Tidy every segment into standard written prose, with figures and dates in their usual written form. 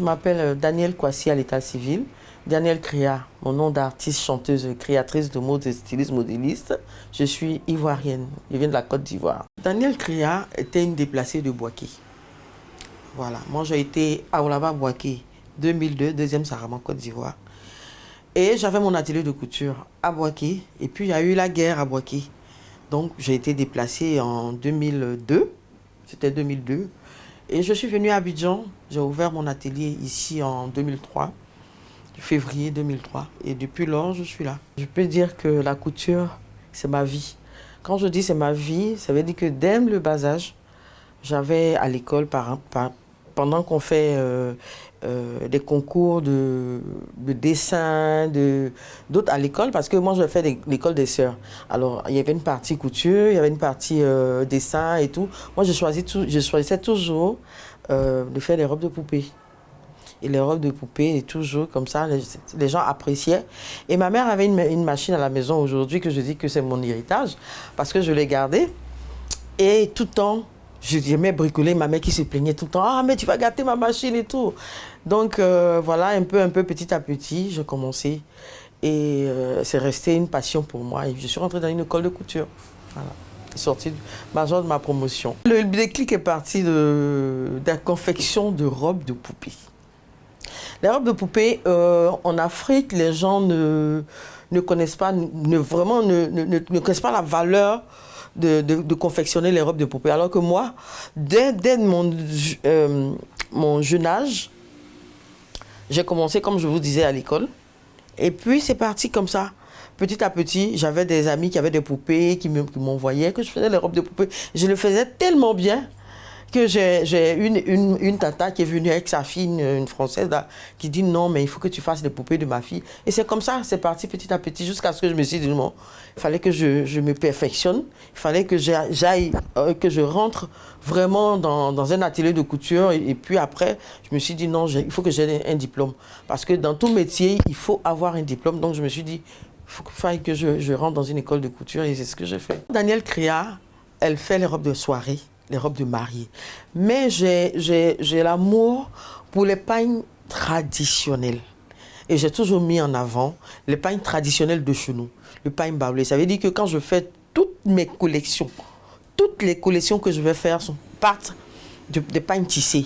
m'appelle Danielle Kwasi à l'état civil. Danielle Créa, mon nom d'artiste, chanteuse, créatrice de mode, styliste, modéliste. Je suis ivoirienne, je viens de la Côte d'Ivoire. Danielle Créa était une déplacée de Boaké. Voilà, moi j'ai été à Oulaba Boaké 2002, deuxième Saraman, Côte d'Ivoire. Et j'avais mon atelier de couture à Boaké. Et puis il y a eu la guerre à Boaké. Donc j'ai été déplacée en 2002. C'était 2002. Et je suis venue à Abidjan. J'ai ouvert mon atelier ici en 2003. Février 2003. Et depuis lors, je suis là. Je peux dire que la couture, c'est ma vie. Quand je dis c'est ma vie, ça veut dire que dès le bas âge, j'avais à l'école, pendant qu'on fait des concours de dessin, d'autres à l'école, parce que moi je fais l'école des sœurs. Alors il y avait une partie couture, il y avait une partie dessin et tout. Moi je choisissais toujours de faire des robes de poupée. Et les robes de poupée, et toujours comme ça, les gens appréciaient. Et ma mère avait une machine à la maison aujourd'hui que je dis que c'est mon héritage, parce que je l'ai gardée. Et tout le temps, j'aimais bricoler, ma mère qui se plaignait tout le temps. Ah, mais tu vas gâter ma machine et tout. Donc voilà, un peu, petit à petit, j'ai commencé. Et c'est resté une passion pour moi. Et je suis rentrée dans une école de couture. Voilà. Sortie majeure de ma promotion. Le déclic est parti de la confection de robes de poupée. Les robes de poupée, en Afrique, les gens ne connaissent pas, ne connaissent pas la valeur de confectionner les robes de poupée. Alors que moi, dès mon jeune âge, j'ai commencé, comme je vous disais, à l'école. Et puis, c'est parti comme ça. Petit à petit, j'avais des amis qui avaient des poupées, qui m'envoyaient, que je faisais les robes de poupée. Je le faisais tellement bien que j'ai une tata qui est venue avec sa fille, une Française, là, qui dit non, mais il faut que tu fasses les poupées de ma fille. Et c'est comme ça, c'est parti petit à petit, jusqu'à ce que je me suis dit non, il fallait que je me perfectionne, il fallait que j'aille, que je rentre vraiment dans un atelier de couture. Et puis après, je me suis dit non, il faut que j'ai un diplôme. Parce que dans tout métier, il faut avoir un diplôme. Donc je me suis dit, il faille que je rentre dans une école de couture, et c'est ce que j'ai fait. Danielle Créa, elle fait les robes de soirée, les robes de mariée. Mais j'ai l'amour pour les pagnes traditionnelles. Et j'ai toujours mis en avant les pagnes traditionnelles de chez nous. Le pagne baoulé. Ça veut dire que quand je fais toutes mes collections, toutes les collections que je vais faire partent de pagnes tissées.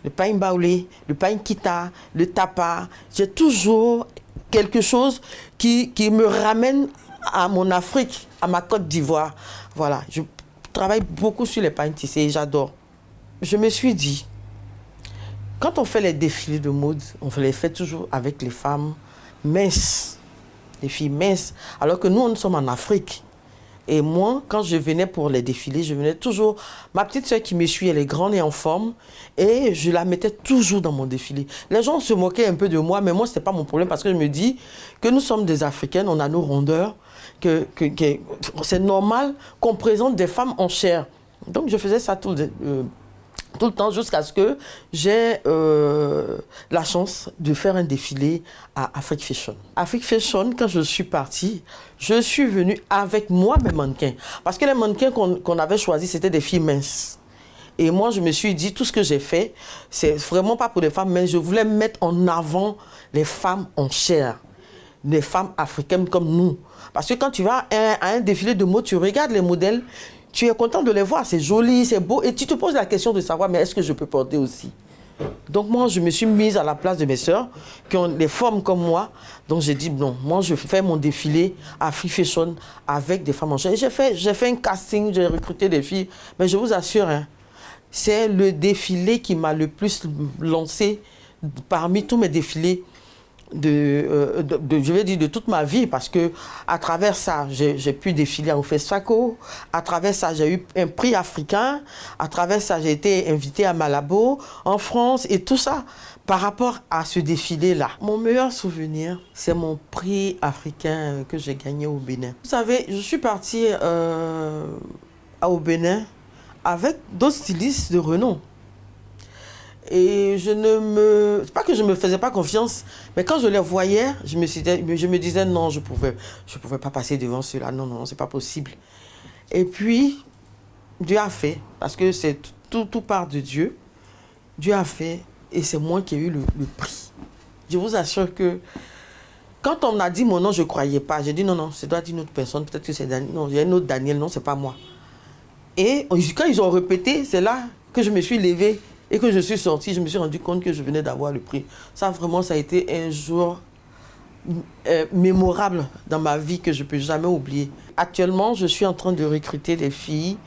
Le pagne baoulé, le pagne kita, le tapa. J'ai toujours quelque chose qui me ramène à mon Afrique, à ma Côte d'Ivoire. Voilà. Je travaille beaucoup sur les pagnes tissées et j'adore. Je me suis dit, quand on fait les défilés de mode, on les fait toujours avec les femmes minces, les filles minces, alors que nous sommes en Afrique. Et moi, quand je venais pour les défilés, je venais toujours... Ma petite soeur qui me suit, elle est grande et en forme, et je la mettais toujours dans mon défilé. Les gens se moquaient un peu de moi, mais moi, ce n'était pas mon problème, parce que je me dis que nous sommes des Africaines, on a nos rondeurs, que c'est normal qu'on présente des femmes en chair. Donc, je faisais ça tout le temps, jusqu'à ce que j'ai la chance de faire un défilé à Afrique Fashion. Afrique Fashion, quand je suis partie, je suis venue avec moi mes mannequins. Parce que les mannequins qu'on avait choisis, c'était des filles minces. Et moi, je me suis dit, tout ce que j'ai fait, c'est vraiment pas pour les femmes, mais je voulais mettre en avant les femmes en chair. Les femmes africaines comme nous. Parce que quand tu vas à un défilé de mode, tu regardes les modèles, tu es content de les voir, c'est joli, c'est beau, et tu te poses la question de savoir, mais est-ce que je peux porter aussi? Donc moi, je me suis mise à la place de mes sœurs, qui ont des formes comme moi. Donc j'ai dit, non, moi je fais mon défilé à Free Fashion avec des femmes en chair. J'ai fait un casting, j'ai recruté des filles, mais je vous assure, hein, c'est le défilé qui m'a le plus lancé parmi tous mes défilés je vais dire de toute ma vie, parce que à travers ça, j'ai pu défiler au FESFACO, à travers ça, j'ai eu un prix africain, à travers ça, j'ai été invitée à Malabo, en France, et tout ça, par rapport à ce défilé-là. Mon meilleur souvenir, c'est mon prix africain que j'ai gagné au Bénin. Vous savez, je suis partie au Bénin avec d'autres stylistes de renom. Et c'est pas que je me faisais pas confiance, mais quand je les voyais, je me disais non, je pouvais pas passer devant ceux-là, non, c'est pas possible. Et puis, Dieu a fait, parce que tout part de Dieu. Dieu a fait, Et c'est moi qui ai eu le prix. Je vous assure que quand on m'a dit mon nom, je ne croyais pas. J'ai dit non, non, ça doit être une autre personne. Peut-être que c'est Daniel. Non, il y a un autre Daniel. Non, ce n'est pas moi. Et quand ils ont répété, c'est là que je me suis levée et que je suis sortie. Je me suis rendu compte que je venais d'avoir le prix. Ça, vraiment, ça a été un jour mémorable dans ma vie que je ne peux jamais oublier. Actuellement, je suis en train de recruter des filles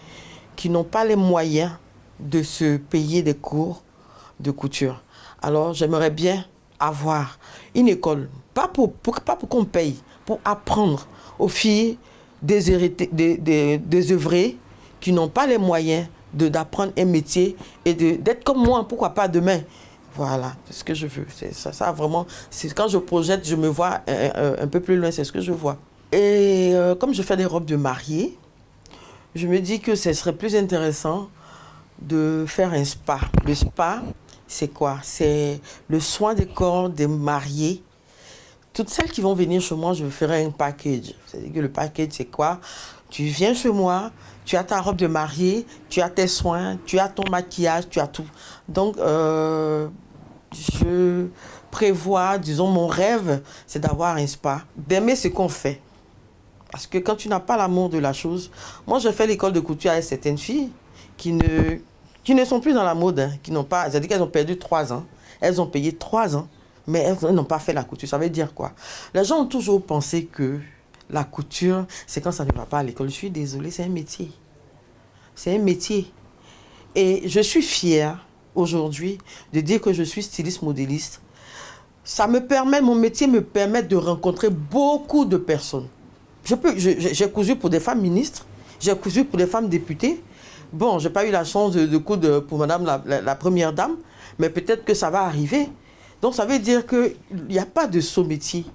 qui n'ont pas les moyens de se payer des cours de couture. Alors, j'aimerais bien avoir une école, pas pour qu'on paye, pour apprendre aux filles désœuvrées qui n'ont pas les moyens d'apprendre un métier et d'être comme moi, pourquoi pas demain. Voilà, c'est ce que je veux. Ça vraiment, quand je projette, je me vois un peu plus loin, c'est ce que je vois. Et comme je fais des robes de mariée, je me dis que ce serait plus intéressant de faire un spa. Le spa, c'est quoi? C'est le soin des corps des mariés. Toutes celles qui vont venir chez moi, je ferai un package. C'est-à-dire que le package, c'est quoi? Tu viens chez moi, tu as ta robe de mariée, tu as tes soins, tu as ton maquillage, tu as tout. Donc, je prévois, disons, mon rêve, c'est d'avoir un spa, d'aimer ce qu'on fait. Parce que quand tu n'as pas l'amour de la chose... Moi, je fais l'école de couture avec certaines filles qui ne sont plus dans la mode, hein, qui n'ont pas... C'est-à-dire qu'elles ont perdu 3 ans. Elles ont payé 3 ans, mais elles n'ont pas fait la couture. Ça veut dire quoi? Les gens ont toujours pensé que la couture, c'est quand ça ne va pas à l'école. Je suis désolée, c'est un métier. C'est un métier. Et je suis fière aujourd'hui de dire que je suis styliste modéliste. Ça me permet, mon métier me permet de rencontrer beaucoup de personnes. J'ai cousu pour des femmes ministres, j'ai cousu pour des femmes députées. Bon, je n'ai pas eu la chance de coudre pour madame la première dame, mais peut-être que ça va arriver. Donc ça veut dire qu'il n'y a pas de saut métier.